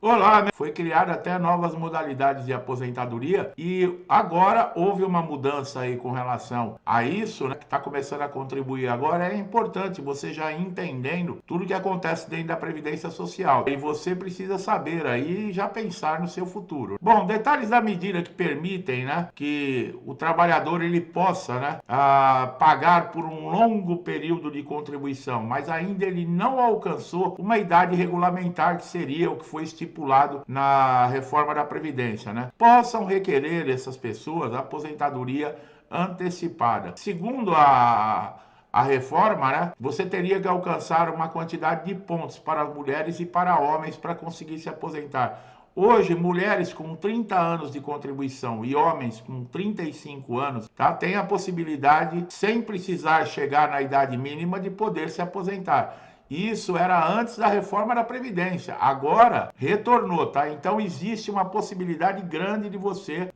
Olá, foi criada até novas modalidades de aposentadoria e agora houve uma mudança aí com relação a isso, né, que está começando a contribuir agora. É importante você já entendendo tudo que acontece dentro da Previdência Social. E você precisa saber aí e já pensar no seu futuro. Bom, detalhes da medida que permitem, né, que o trabalhador ele possa, né, pagar por um longo período de contribuição, mas ainda ele não alcançou uma idade regulamentar que seria o que foi estipulado na reforma da Previdência, né? Possam requerer essas pessoas a aposentadoria antecipada. Segundo a reforma, né, você teria que alcançar uma quantidade de pontos para mulheres e para homens para conseguir se aposentar. Hoje, mulheres com 30 anos de contribuição e homens com 35 anos, tá, têm a possibilidade, sem precisar chegar na idade mínima, de poder se aposentar. Isso era antes da reforma da Previdência. Agora retornou, tá? Então existe uma possibilidade grande de você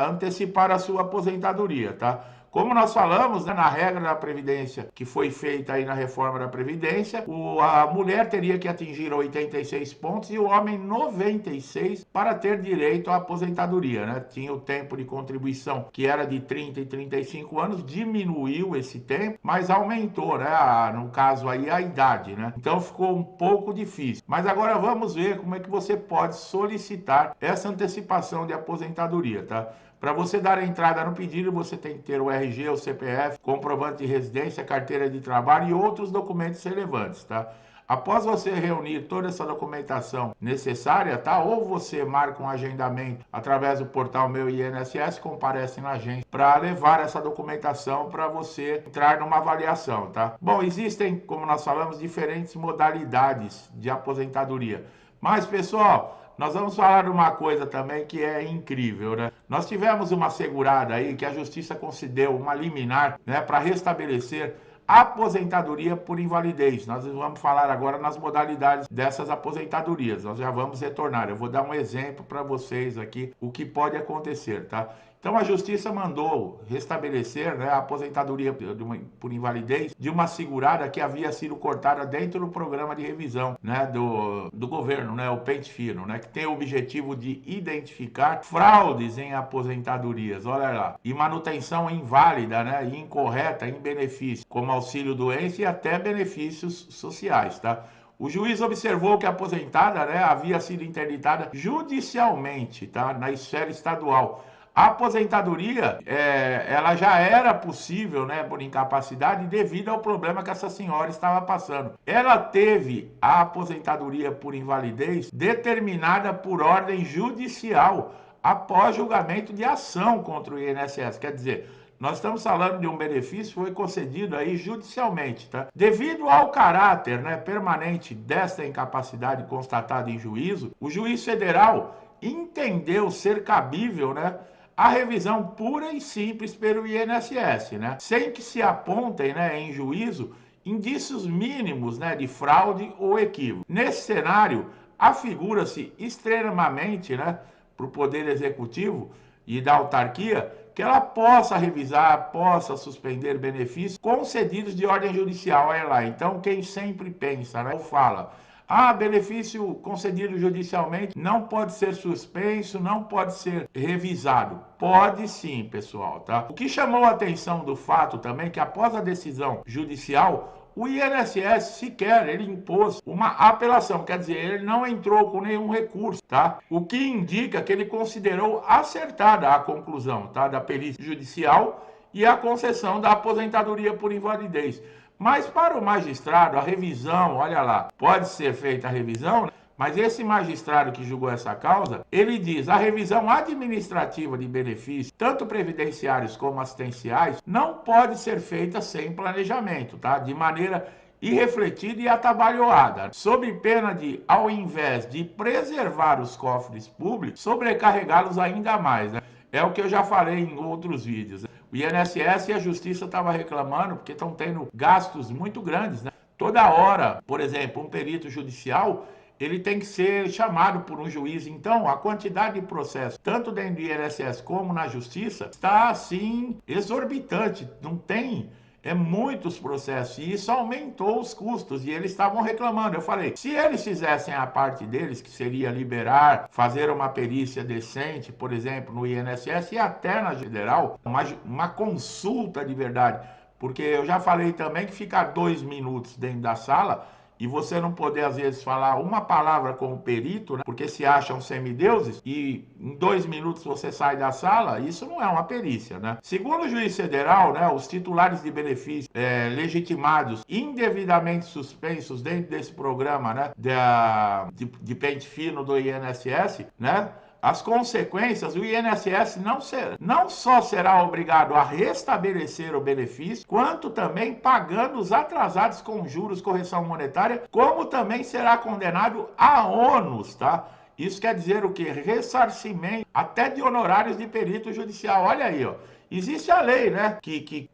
antecipar a sua aposentadoria, tá? Como nós falamos, né, na regra da Previdência, que foi feita aí na reforma da Previdência, a mulher teria que atingir 86 pontos e o homem 96 para ter direito à aposentadoria, né? Tinha o tempo de contribuição que era de 30 e 35 anos, diminuiu esse tempo, mas aumentou, né? No caso aí, a idade, né? Então ficou um pouco difícil. Mas agora vamos ver como é que você pode solicitar essa antecipação de aposentadoria, tá? Para você dar entrada no pedido, você tem que ter o RG, o CPF, comprovante de residência, carteira de trabalho e outros documentos relevantes, tá? Após você reunir toda essa documentação necessária, tá? Ou você marca um agendamento através do portal Meu INSS, comparece na agência para levar essa documentação para você entrar numa avaliação, tá? Bom, existem, como nós falamos, diferentes modalidades de aposentadoria. Mas, pessoal, nós vamos falar de uma coisa também que é incrível, né? Nós tivemos uma segurada aí que a Justiça concedeu uma liminar, né, para restabelecer aposentadoria por invalidez. Nós vamos falar agora nas modalidades dessas aposentadorias. Nós já vamos retornar. Eu vou dar um exemplo para vocês aqui o que pode acontecer, tá? Então a Justiça mandou restabelecer, né, a aposentadoria por invalidez de uma segurada que havia sido cortada dentro do programa de revisão, né, do governo, né, o Pente Fino, né, que tem o objetivo de identificar fraudes em aposentadorias, olha lá, e manutenção inválida, né, e incorreta em benefícios, como auxílio-doença e até benefícios sociais, tá? O juiz observou que a aposentada, né, havia sido interditada judicialmente, tá, na esfera estadual. A aposentadoria, ela já era possível, né, por incapacidade, devido ao problema que essa senhora estava passando. Ela teve a aposentadoria por invalidez determinada por ordem judicial, após julgamento de ação contra o INSS. Quer dizer, nós estamos falando de um benefício que foi concedido aí judicialmente, tá? Devido ao caráter, né, permanente desta incapacidade constatada em juízo, o juiz federal entendeu ser cabível, né, a revisão pura e simples pelo INSS, né? Sem que se apontem, né, em juízo indícios mínimos, né, de fraude ou equívoco. Nesse cenário, afigura-se extremamente, né, para o Poder Executivo e da autarquia que ela possa revisar, possa suspender benefícios concedidos de ordem judicial. Olha lá, então quem sempre pensa, né, fala, benefício concedido judicialmente não pode ser suspenso, não pode ser revisado. Pode sim, pessoal, tá? O que chamou a atenção do fato também que após a decisão judicial, o INSS sequer ele impôs uma apelação, quer dizer, ele não entrou com nenhum recurso, tá? O que indica que ele considerou acertada a conclusão, tá, da perícia judicial e a concessão da aposentadoria por invalidez. Mas para o magistrado, a revisão, olha lá, pode ser feita a revisão, mas esse magistrado que julgou essa causa, ele diz, a revisão administrativa de benefícios, tanto previdenciários como assistenciais, não pode ser feita sem planejamento, tá? De maneira irrefletida e atabalhoada, sob pena de, ao invés de preservar os cofres públicos, sobrecarregá-los ainda mais, né? É o que eu já falei em outros vídeos. O INSS e a Justiça estavam reclamando porque estão tendo gastos muito grandes, né? Toda hora, por exemplo, um perito judicial, ele tem que ser chamado por um juiz. Então, a quantidade de processos, tanto dentro do INSS como na Justiça, está assim exorbitante. Não tem É muitos processos, e isso aumentou os custos, e eles estavam reclamando. Eu falei, se eles fizessem a parte deles, que seria liberar, fazer uma perícia decente, por exemplo, no INSS e até na Federal, uma consulta de verdade, porque eu já falei também que ficar 2 minutos dentro da sala e você não poder, às vezes, falar uma palavra com o perito, né, porque se acham semideuses, e em 2 minutos você sai da sala, isso não é uma perícia, né? Segundo o juiz federal, né, os titulares de benefícios legitimados, indevidamente suspensos dentro desse programa, né, de pente fino do INSS, né, as consequências, o INSS não só será obrigado a restabelecer o benefício, quanto também pagando os atrasados com juros, correção monetária, como também será condenado a ônus, tá? Isso quer dizer o quê? Ressarcimento até de honorários de perito judicial. Olha aí, ó. Existe a lei, né, que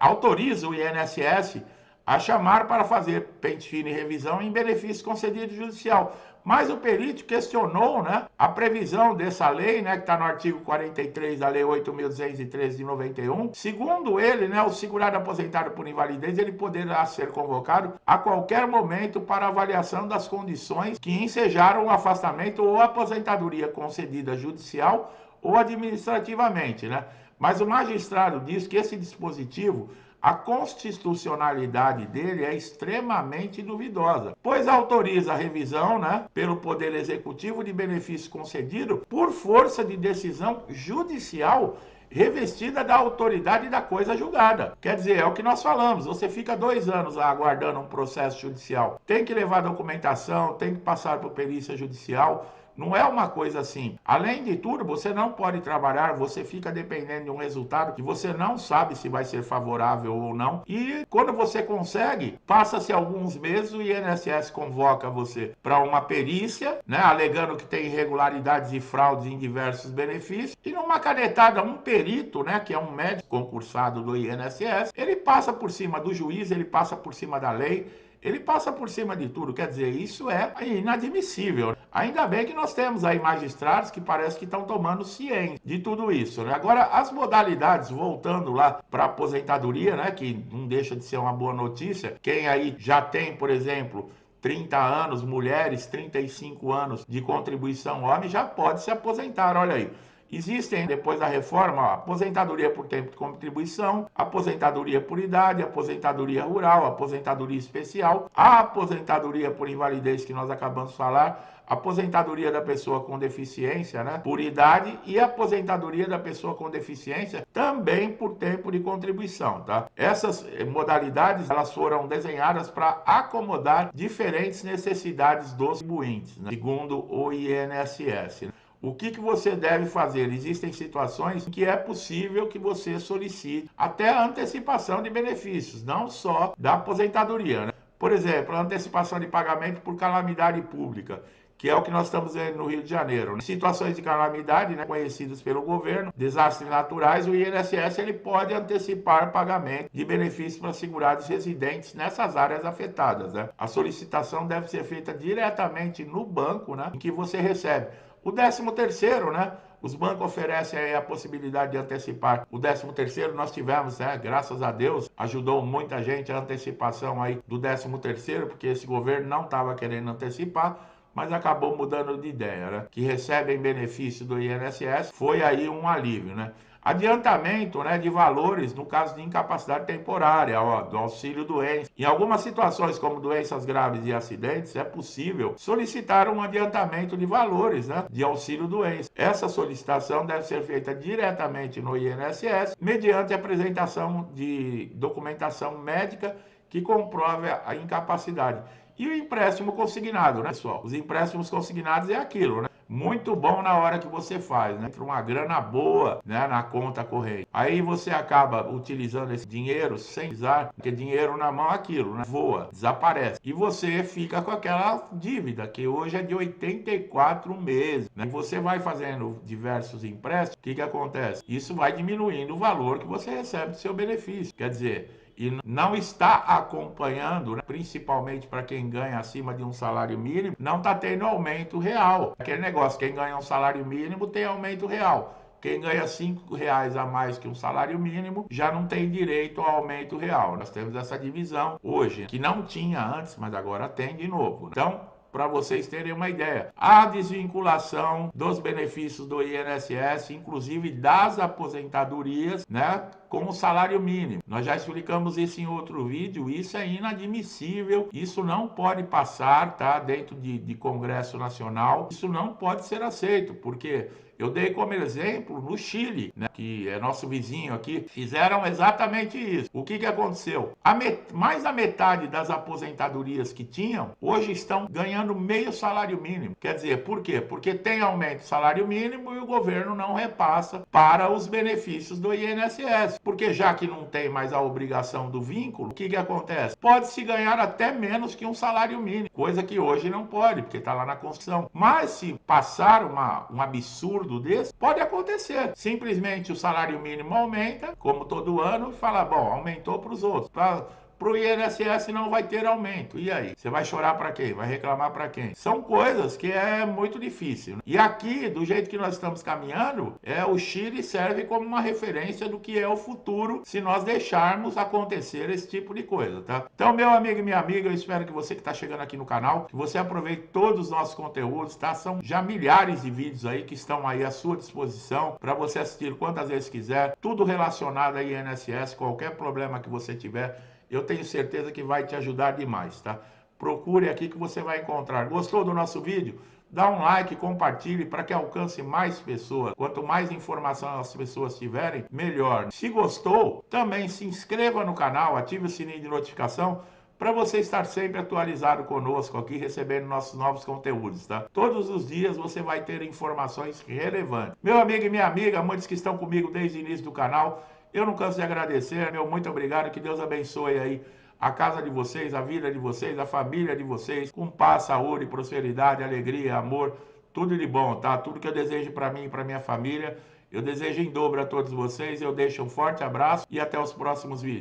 autoriza o INSS a chamar para fazer pente fino e revisão em benefício concedido judicial. Mas o perito questionou, né, a previsão dessa lei, né, que está no artigo 43 da Lei 8.213 de 91. Segundo ele, né, o segurado aposentado por invalidez, ele poderá ser convocado a qualquer momento para avaliação das condições que ensejaram o afastamento ou aposentadoria concedida judicial ou administrativamente, né? Mas o magistrado diz que esse dispositivo, a constitucionalidade dele é extremamente duvidosa, pois autoriza a revisão, né, pelo Poder Executivo de benefício concedido por força de decisão judicial revestida da autoridade da coisa julgada. Quer dizer, é o que nós falamos, você fica 2 anos lá aguardando um processo judicial, tem que levar documentação, tem que passar por perícia judicial. Não é uma coisa assim. Além de tudo, você não pode trabalhar, você fica dependendo de um resultado que você não sabe se vai ser favorável ou não. E quando você consegue, passa-se alguns meses, o INSS convoca você para uma perícia, né, alegando que tem irregularidades e fraudes em diversos benefícios. E numa canetada, um perito, né, que é um médico concursado do INSS, ele passa por cima do juiz, ele passa por cima da lei, ele passa por cima de tudo. Quer dizer, isso é inadmissível. Ainda bem que nós temos aí magistrados que parece que estão tomando ciência de tudo isso, né? Agora, as modalidades, voltando lá para a aposentadoria, né, que não deixa de ser uma boa notícia, quem aí já tem, por exemplo, 30 anos, mulheres, 35 anos de contribuição, homem, já pode se aposentar, olha aí. Existem, depois da reforma, ó, aposentadoria por tempo de contribuição, aposentadoria por idade, aposentadoria rural, aposentadoria especial, a aposentadoria por invalidez que nós acabamos de falar, aposentadoria da pessoa com deficiência, né, por idade, e aposentadoria da pessoa com deficiência também por tempo de contribuição, tá? Essas modalidades, elas foram desenhadas para acomodar diferentes necessidades dos contribuintes, né, segundo o INSS, né? O que você deve fazer? Existem situações em que é possível que você solicite até a antecipação de benefícios, não só da aposentadoria, né? Por exemplo, a antecipação de pagamento por calamidade pública, que é o que nós estamos vendo no Rio de Janeiro, né? Situações de calamidade, né, conhecidas pelo governo, desastres naturais, o INSS ele pode antecipar pagamento de benefícios para segurados residentes nessas áreas afetadas, né? A solicitação deve ser feita diretamente no banco, né, em que você recebe. O 13º, né? Os bancos oferecem aí a possibilidade de antecipar. O 13º nós tivemos, né? Graças a Deus, ajudou muita gente a antecipação aí do 13º, porque esse governo não estava querendo antecipar, mas acabou mudando de ideia, né? Que recebem benefício do INSS, foi aí um alívio, né? Adiantamento, né, de valores no caso de incapacidade temporária, ó, do auxílio doença. Em algumas situações, como doenças graves e acidentes, é possível solicitar um adiantamento de valores, né, de auxílio doença. Essa solicitação deve ser feita diretamente no INSS, mediante apresentação de documentação médica que comprove a incapacidade. E o empréstimo consignado, né, pessoal? Os empréstimos consignados é aquilo, né? Muito bom na hora que você faz, né? Entra uma grana boa, né, na conta corrente. Aí você acaba utilizando esse dinheiro sem precisar, porque dinheiro na mão é aquilo, né? Voa, desaparece. E você fica com aquela dívida, que hoje é de 84 meses, né? E você vai fazendo diversos empréstimos, o que acontece? Isso vai diminuindo o valor que você recebe do seu benefício. Quer dizer, e não está acompanhando, né, principalmente para quem ganha acima de um salário mínimo, não está tendo aumento real. Aquele negócio, quem ganha um salário mínimo tem aumento real. quem ganha R$ 5 a mais que um salário mínimo já não tem direito ao aumento real. Nós temos essa divisão hoje, que não tinha antes, mas agora tem de novo. Então, para vocês terem uma ideia, a desvinculação dos benefícios do INSS, inclusive das aposentadorias, né, com o salário mínimo. Nós já explicamos isso em outro vídeo, isso é inadmissível, isso não pode passar, tá, dentro de Congresso Nacional, isso não pode ser aceito, porque eu dei como exemplo no Chile, né, que é nosso vizinho aqui, fizeram exatamente isso. O que aconteceu? Mais da metade das aposentadorias que tinham, hoje estão ganhando meio salário mínimo. Quer dizer, por quê? Porque tem aumento do salário mínimo e o governo não repassa para os benefícios do INSS. Porque já que não tem mais a obrigação do vínculo, o que acontece? Pode-se ganhar até menos que um salário mínimo, coisa que hoje não pode, porque está lá na Constituição. Mas se passar um absurdo desse, pode acontecer. Simplesmente o salário mínimo aumenta, como todo ano, e fala, bom, aumentou para os outros. Para o INSS não vai ter aumento. E aí? Você vai chorar para quem? Vai reclamar para quem? São coisas que é muito difícil, né? E aqui, do jeito que nós estamos caminhando, o Chile serve como uma referência do que é o futuro se nós deixarmos acontecer esse tipo de coisa, tá? Então, meu amigo e minha amiga, eu espero que você que está chegando aqui no canal, que você aproveite todos os nossos conteúdos, tá? São já milhares de vídeos aí que estão aí à sua disposição para você assistir quantas vezes quiser, tudo relacionado a INSS, qualquer problema que você tiver, eu tenho certeza que vai te ajudar demais, tá? Procure aqui que você vai encontrar. Gostou do nosso vídeo? Dá um like, compartilhe para que alcance mais pessoas. Quanto mais informação as pessoas tiverem, melhor. Se gostou, também se inscreva no canal, ative o sininho de notificação para você estar sempre atualizado conosco aqui, recebendo nossos novos conteúdos, tá? Todos os dias você vai ter informações relevantes. Meu amigo e minha amiga, muitos que estão comigo desde o início do canal, eu não canso de agradecer, meu muito obrigado, que Deus abençoe aí a casa de vocês, a vida de vocês, a família de vocês, com paz, saúde, prosperidade, alegria, amor, tudo de bom, tá? Tudo que eu desejo para mim e para minha família, eu desejo em dobro a todos vocês, eu deixo um forte abraço e até os próximos vídeos.